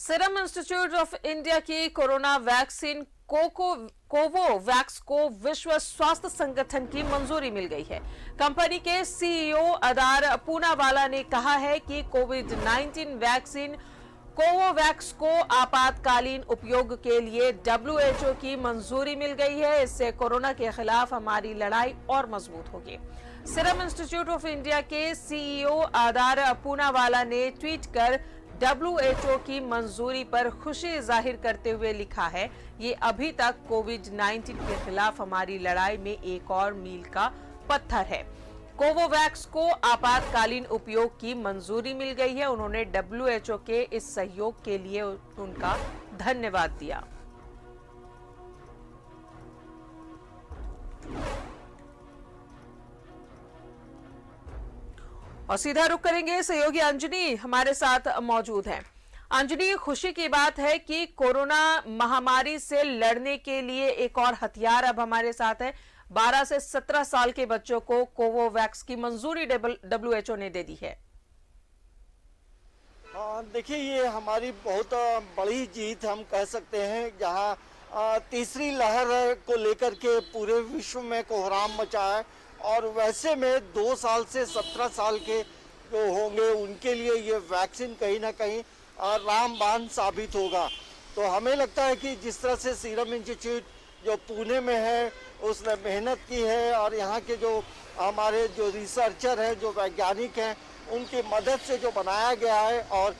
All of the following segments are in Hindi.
सीरम इंस्टीट्यूट ऑफ इंडिया की कोरोना वैक्सीन कोवोवैक्स को विश्व स्वास्थ्य संगठन की मंजूरी मिल गई है। कंपनी के सीईओ अदार पूनावाला ने कहा है कि कोविड-19 वैक्सीन कोवोवैक्स को आपातकालीन उपयोग के लिए WHO की मंजूरी मिल गई है। इससे कोरोना के खिलाफ हमारी लड़ाई और मजबूत होगी। सीरम इंस्टीट्यूट ऑफ इंडिया के सीईओ अदार पूनावाला ने ट्वीट कर WHO की मंजूरी पर खुशी जाहिर करते हुए लिखा है, ये अभी तक कोविड-19 के खिलाफ हमारी लड़ाई में एक और मील का पत्थर है। कोवोवैक्स को आपातकालीन उपयोग की मंजूरी मिल गई है। उन्होंने WHO के इस सहयोग के लिए उनका धन्यवाद दिया। और सीधा रुख करेंगे, सहयोगी अंजनी हमारे साथ मौजूद हैं। अंजनी, खुशी की बात है कि कोरोना महामारी से लड़ने के लिए एक और हथियार अब हमारे साथ है। 12 से 17 साल के बच्चों को कोवोवैक्स की मंजूरी WHO ने दे दी है। देखिए, ये हमारी बहुत बड़ी जीत हम कह सकते हैं, जहां तीसरी लहर को लेकर के पूरे विश्व में कोहराम मचा है और वैसे में 2 साल से 17 साल के जो होंगे उनके लिए ये वैक्सीन कहीं ना कहीं रामबाण साबित होगा। तो हमें लगता है कि जिस तरह से सीरम इंस्टीट्यूट जो पुणे में है उसने मेहनत की है और यहाँ के जो हमारे जो रिसर्चर हैं, जो वैज्ञानिक हैं, उनकी मदद से जो बनाया गया है और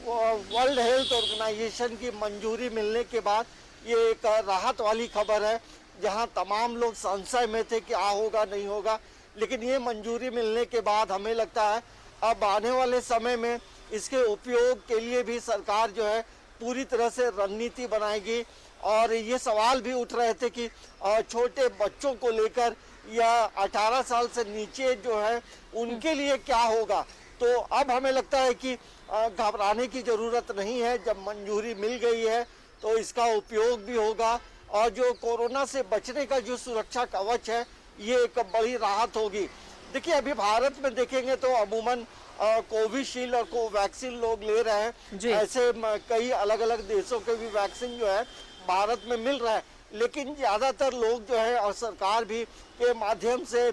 वर्ल्ड हेल्थ ऑर्गेनाइजेशन की मंजूरी मिलने के बाद ये एक राहत वाली खबर है, जहां तमाम लोग संशय में थे कि क्या होगा नहीं होगा। लेकिन ये मंजूरी मिलने के बाद हमें लगता है अब आने वाले समय में इसके उपयोग के लिए भी सरकार जो है पूरी तरह से रणनीति बनाएगी। और ये सवाल भी उठ रहे थे कि छोटे बच्चों को लेकर या 18 साल से नीचे जो है उनके लिए क्या होगा। तो अब हमें लगता है कि घबराने की ज़रूरत नहीं है। जब मंजूरी मिल गई है तो इसका उपयोग भी होगा और जो कोरोना से बचने का जो सुरक्षा कवच है ये एक बड़ी राहत होगी। देखिए, अभी भारत में देखेंगे तो अमूमन कोविशील्ड और कोवैक्सीन लोग ले रहे हैं। ऐसे कई अलग अलग देशों के भी वैक्सीन जो है भारत में मिल रहा है, लेकिन ज़्यादातर लोग जो है और सरकार भी के माध्यम से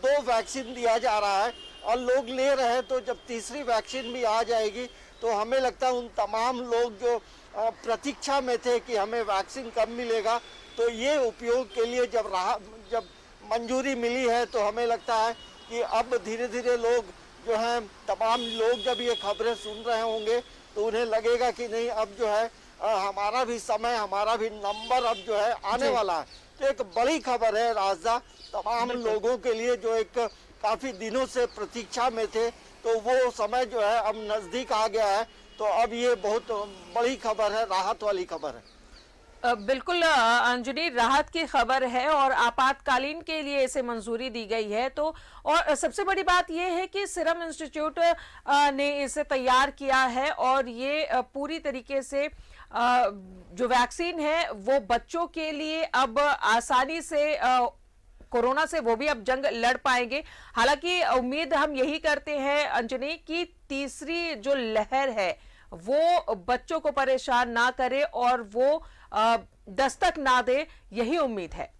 2 वैक्सीन दिया जा रहा है और लोग ले रहे हैं। तो जब तीसरी वैक्सीन भी आ जाएगी तो हमें लगता है उन तमाम लोग जो प्रतीक्षा में थे कि हमें वैक्सीन कब मिलेगा, तो ये उपयोग के लिए जब मंजूरी मिली है तो हमें लगता है कि अब धीरे धीरे लोग जो हैं, तमाम लोग जब ये खबरें सुन रहे होंगे तो उन्हें लगेगा कि नहीं, अब जो है हमारा भी समय, हमारा भी नंबर अब जो है आने वाला है। तो एक बड़ी खबर है राजा तमाम लोगों के लिए जो एक काफ़ी दिनों से प्रतीक्षा में थे, तो वो समय जो है अब नज़दीक आ गया है। तो अब ये बहुत बड़ी खबर है, राहत वाली खबर है। बिल्कुल अंजनी, राहत की खबर है और आपातकालीन के लिए इसे मंजूरी दी गई है। तो और सबसे बड़ी बात यह है कि सीरम इंस्टीट्यूट ने इसे तैयार किया है और ये पूरी तरीके से जो वैक्सीन है वो बच्चों के लिए अब आसानी से कोरोना से वो भी अब जंग लड़ पाएंगे। हालांकि उम्मीद हम यही करते हैं अंजनी कि तीसरी जो लहर है वो बच्चों को परेशान ना करे और वो दस्तक ना दे, यही उम्मीद है।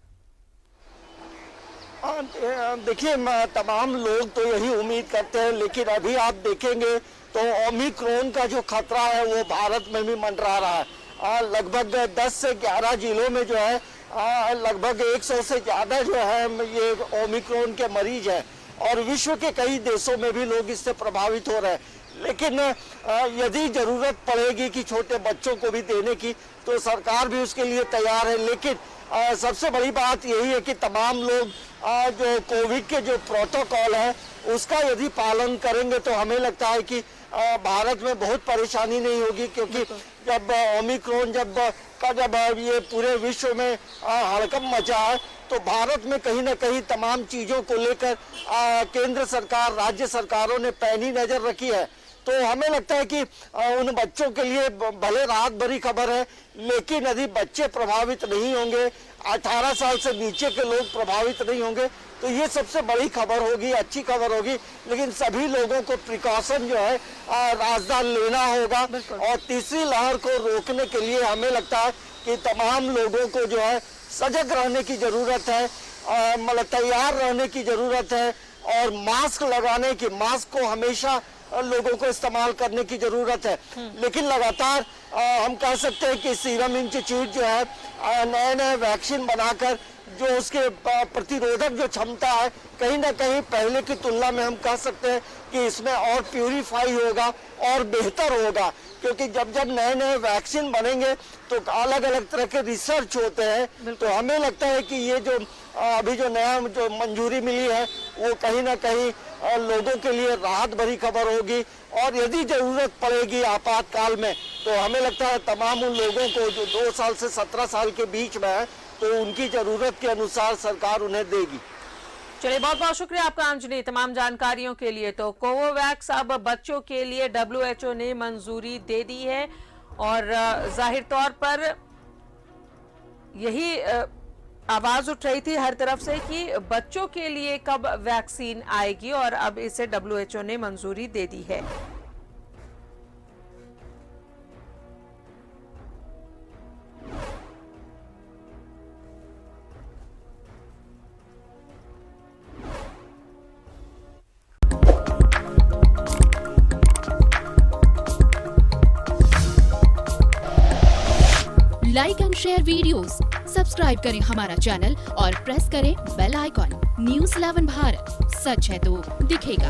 देखिए, तमाम लोग तो यही उम्मीद करते हैं, लेकिन अभी आप देखेंगे तो ओमिक्रॉन का जो खतरा है वो भारत में भी मंडरा रहा है। लगभग 10 से 11 जिलों में जो है लगभग 100 से ज़्यादा जो है ये ओमिक्रॉन के मरीज हैं और विश्व के कई देशों में भी लोग इससे प्रभावित हो रहे हैं। लेकिन यदि ज़रूरत पड़ेगी कि छोटे बच्चों को भी देने की तो सरकार भी उसके लिए तैयार है। लेकिन सबसे बड़ी बात यही है कि तमाम लोग जो कोविड के जो प्रोटोकॉल है उसका यदि पालन करेंगे तो हमें लगता है कि भारत में बहुत परेशानी नहीं होगी, क्योंकि जब ओमिक्रॉन जब ये पूरे विश्व में हड़कंप मचा है तो भारत में कहीं ना कहीं तमाम चीज़ों को लेकर केंद्र सरकार, राज्य सरकारों ने पैनी नज़र रखी है। तो हमें लगता है कि उन बच्चों के लिए भले राहत भरी खबर है, लेकिन यदि बच्चे प्रभावित नहीं होंगे, 18 साल से नीचे के लोग प्रभावित नहीं होंगे, तो ये सबसे बड़ी खबर होगी, अच्छी खबर होगी। लेकिन सभी लोगों को प्रिकॉशन जो है राजदार लेना होगा। और तीसरी लहर को रोकने के लिए हमें लगता है कि तमाम लोगों को जो है सजग रहने की ज़रूरत है, मतलब तैयार रहने की ज़रूरत है। और मास्क लगाने की, मास्क को हमेशा लोगों को इस्तेमाल करने की ज़रूरत है। लेकिन लगातार हम कह सकते हैं कि सीरम इंस्टीट्यूट जो है नए नए वैक्सीन बनाकर जो उसके प्रतिरोधक जो क्षमता है कहीं ना कहीं पहले की तुलना में हम कह सकते हैं कि इसमें और प्यूरिफाई होगा और बेहतर होगा। क्योंकि जब जब नए नए वैक्सीन बनेंगे तो अलग अलग तरह के रिसर्च होते हैं। तो हमें लगता है कि ये जो अभी जो नया जो मंजूरी मिली है वो कहीं ना कहीं लोगों के लिए राहत भरी खबर होगी। और यदि जरूरत पड़ेगी आपातकाल में तो हमें लगता है तमाम उन लोगों को जो 2 साल से 17 साल के बीच में है तो उनकी जरूरत के अनुसार सरकार उन्हें देगी। चलिए, बहुत बहुत शुक्रिया आपका अंजलि तमाम जानकारियों के लिए। तो कोवोवैक्स अब बच्चों के लिए WHO ने मंजूरी दे दी है और जाहिर तौर पर यही आवाज उठ रही थी हर तरफ से कि बच्चों के लिए कब वैक्सीन आएगी, और अब इसे WHO ने मंजूरी दे दी है। Like and share videos, subscribe करें हमारा चैनल और प्रेस करें बेल आइकॉन। न्यूज़ 11 भारत, सच है तो दिखेगा।